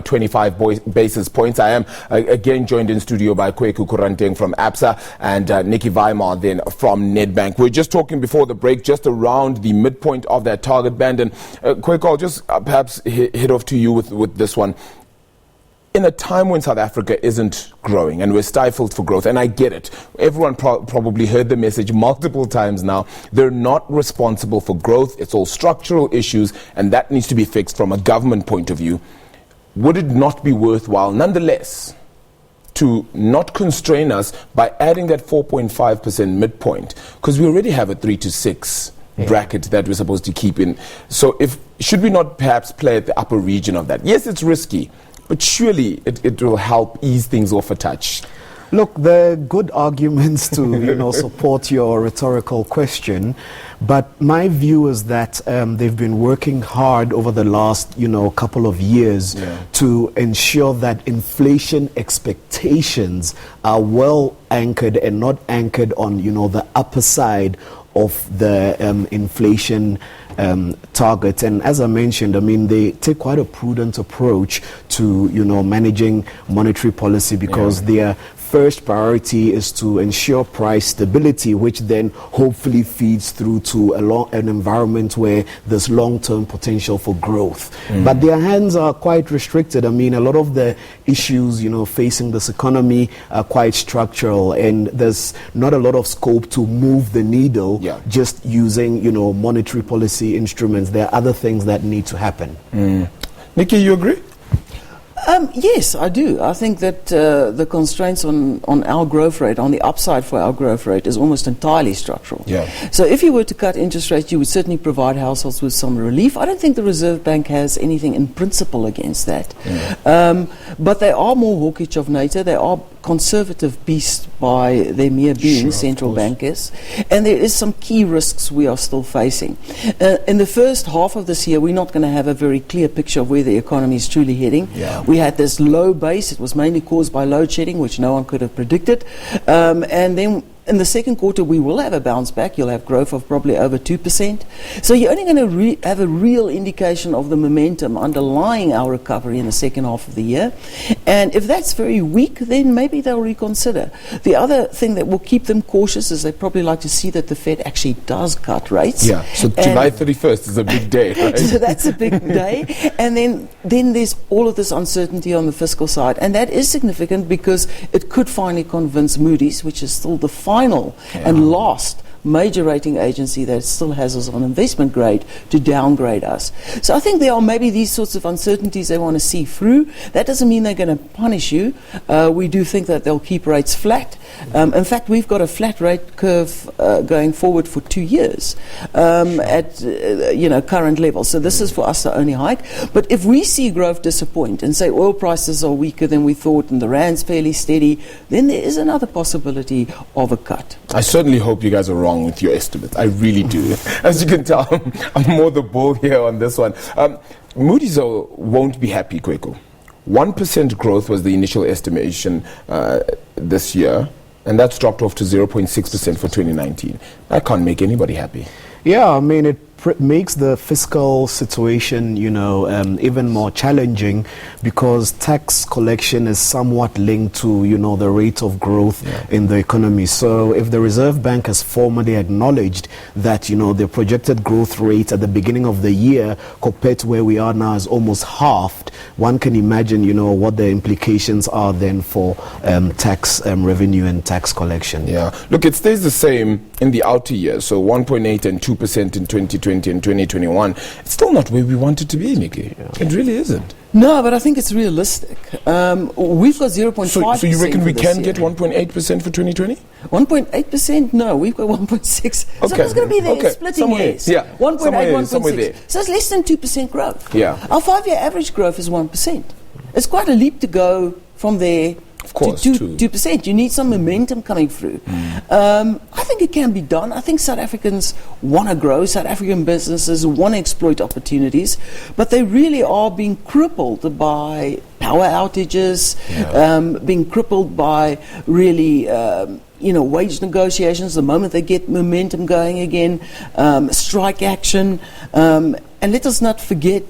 25 basis points. I am again joined in studio by Kweku Kuranteng from ABSA and Nikki Weimar then from Nedbank. We're just talking before the break just around the midpoint of that target band. And Kweku, I'll just perhaps hit off to you with this one. In a time when South Africa isn't growing and we're stifled for growth, and I get it, everyone probably heard the message multiple times now, they're not responsible for growth, it's all structural issues, and that needs to be fixed from a government point of view. Would it not be worthwhile, nonetheless, to not constrain us by adding that 4.5% midpoint? Because we already have a 3 to 6 bracket that we're supposed to keep in. So should we not perhaps play at the upper region of that? Yes, it's risky, but surely it will help ease things off a touch. Look, there are good arguments to support your rhetorical question, but my view is that they've been working hard over the last couple of years to ensure that inflation expectations are well anchored and not anchored on the upper side of the inflation target. And as I mentioned, they take quite a prudent approach to managing monetary policy, because their first priority is to ensure price stability, which then hopefully feeds through to an environment where there's long-term potential for growth. But their hands are quite restricted. A lot of the issues facing this economy are quite structural, and there's not a lot of scope to move the needle just using monetary policy instruments. There are other things that need to happen. Nikki, you agree? Yes, I do. I think that the constraints on our growth rate, on the upside for our growth rate, is almost entirely structural. So if you were to cut interest rates, you would certainly provide households with some relief. I don't think the Reserve Bank has anything in principle against that. But they are more hawkish of nature. They are conservative beasts by their mere being, central bankers. And there is some key risks we are still facing. In the first half of this year, we're not going to have a very clear picture of where the economy is truly heading. We had this low base. It was mainly caused by load shedding, which no one could have predicted. And then in the second quarter, we will have a bounce back. You'll have growth of probably over 2%. So you're only going to have a real indication of the momentum underlying our recovery in the second half of the year. And if that's very weak, then maybe they'll reconsider. The other thing that will keep them cautious is they probably like to see that the Fed actually does cut rates. So July 31st is a big day, right? So that's a big day. And then there's all of this uncertainty on the fiscal side. And that is significant because it could finally convince Moody's, which is still the final and last major rating agency that still has us on investment grade, to downgrade us. So I think there are maybe these sorts of uncertainties they want to see through. That doesn't mean they're going to punish you. We do think that they'll keep rates flat. In fact, we've got a flat rate curve going forward for 2 years at current levels. So this is for us the only hike. But if we see growth disappoint and say oil prices are weaker than we thought and the rand's fairly steady, then there is another possibility of a cut. I certainly hope you guys are wrong with your estimates. I really do. As you can tell, I'm more the bull here on this one. Moody's won't be happy, Kweku. 1% growth was the initial estimation this year, and that's dropped off to 0.6% for 2019. That can't make anybody happy. Yeah, it makes the fiscal situation, even more challenging, because tax collection is somewhat linked to, the rate of growth in the economy. So if the Reserve Bank has formally acknowledged that, the projected growth rate at the beginning of the year compared to where we are now is almost halved, one can imagine, what the implications are then for tax revenue and tax collection. Look, it stays the same in the outer years, so 1.8 and 2% in 2020 and 2021. It's still not where we want it to be, Nikki. It really isn't. No, but I think it's realistic. We've got 0.5%. So you reckon we can get 1.8% for 2020? 1.8%? No, we've got 1.6. So it's going to be there, splitting hairs. 1.8, 1.6. So it's less than 2% growth. Our 5-year average growth is 1%. It's quite a leap to go from there of course, to 2%. You need some momentum coming through. I think it can be done. I think South Africans want to grow. South African businesses want to exploit opportunities, but they really are being crippled by power outages, being crippled by really wage negotiations the moment they get momentum going again, strike action, and let us not forget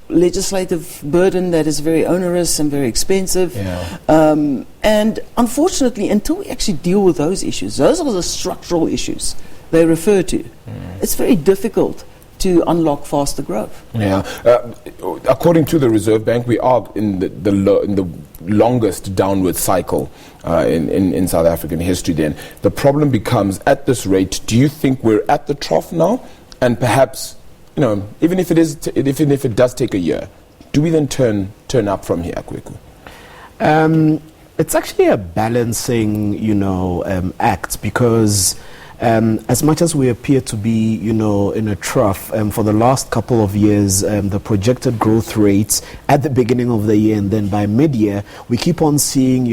legislative burden that is very onerous and very expensive. Yeah. And unfortunately, until we actually deal with those issues, those are the structural issues they refer to. It's very difficult to unlock faster growth. Yeah. According to the Reserve Bank, we are in the longest downward cycle in South African history then. The problem becomes, at this rate, do you think we're at the trough now? And perhaps, even if it does take a year, do we then turn up from here, Kweku? It's actually a balancing, act, because as much as we appear to be, in a trough, for the last couple of years, the projected growth rates at the beginning of the year and then by mid-year, we keep on seeing,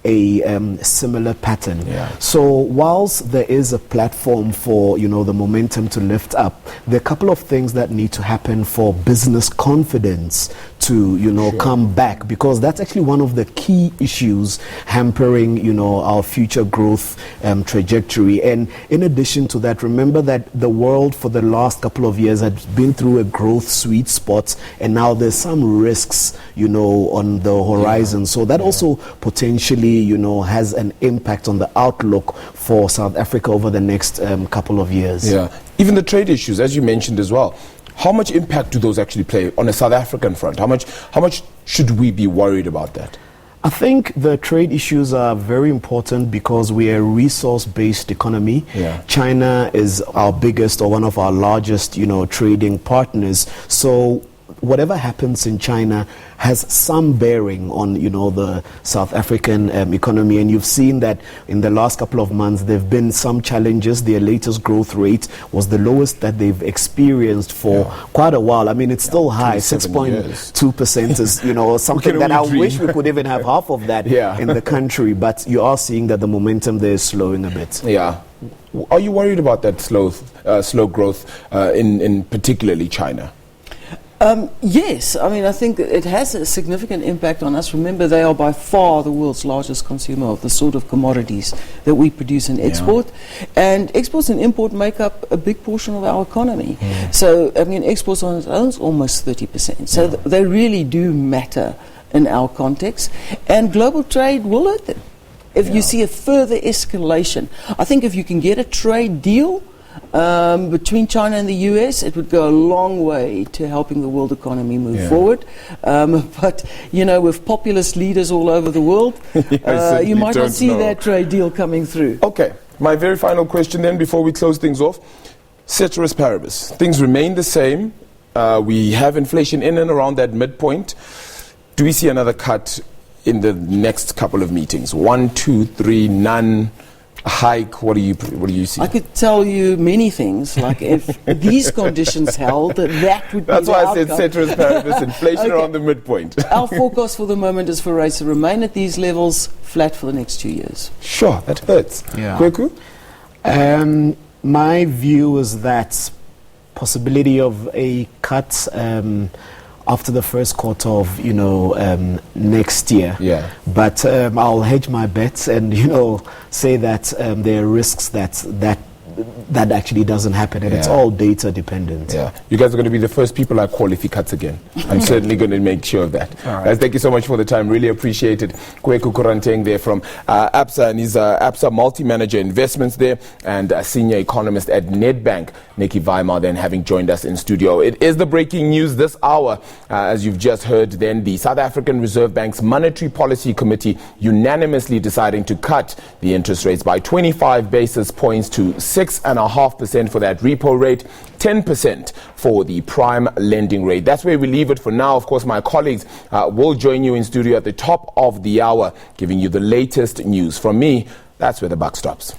a similar pattern. Yeah. So whilst there is a platform for, the momentum to lift up, there are a couple of things that need to happen for business confidence to, Sure. come back, because that's actually one of the key issues hampering, our future growth trajectory. And in addition to that, remember that the world for the last couple of years had been through a growth sweet spot, and now there's some risks, on the horizon. So that also potentially, has an impact on the outlook for South Africa over the next couple of years. Yeah. Even the trade issues, as you mentioned as well. How much impact do those actually play on a South African front? How much should we be worried about that? I think the trade issues are very important because we are a resource-based economy. Yeah. China is our biggest or one of our largest, trading partners. So whatever happens in China has some bearing on, the South African economy. And you've seen that in the last couple of months, there have been some challenges. Their latest growth rate was the lowest that they've experienced for quite a while. I mean, it's still high. 6.2% is, something that I wish we could even have half of that in the country. But you are seeing that the momentum there is slowing a bit. Yeah. Are you worried about that slow growth in particularly China? Yes, I mean, I think it has a significant impact on us. Remember, they are by far the world's largest consumer of the sort of commodities that we produce and export. And exports and import make up a big portion of our economy. So, I mean, exports on its own is almost 30%. So they really do matter in our context. And global trade will hurt them if you see a further escalation. I think if you can get a trade deal between China and the US, it would go a long way to helping the world economy move forward. But, with populist leaders all over the world, you might not see that trade deal coming through. Okay, my very final question then before we close things off. Ceteris paribus, things remain the same. We have inflation in and around that midpoint. Do we see another cut in the next couple of meetings? 1, 2, 3, none? A hike? What do you see? I could tell you many things, like if these conditions held, that would be That's the why outcome. I said ceteris paribus, inflation around the midpoint. Our forecast for the moment is for rates to remain at these levels, flat for the next 2 years. Sure, that hurts. Yeah. Kweku? My view is that possibility of a cut after the first quarter of next year. Yeah. But I'll hedge my bets and say that there are risks that actually doesn't happen, and it's all data dependent. Yeah, you guys are going to be the first people I call if he cuts again. I'm certainly going to make sure of that. All right. Guys, thank you so much for the time. Really appreciate it. Kweku Kuranteng there from ABSA, and he's ABSA multi-manager investments there and a senior economist at Nedbank. Nikki Weimar then having joined us in studio. It is the breaking news this hour. As you've just heard, then the South African Reserve Bank's Monetary Policy Committee unanimously deciding to cut the interest rates by 25 basis points to 6.5% for that repo rate, 10% for the prime lending rate. That's where we leave it for now. Of course, my colleagues will join you in studio at the top of the hour, giving you the latest news. From me, that's where the buck stops.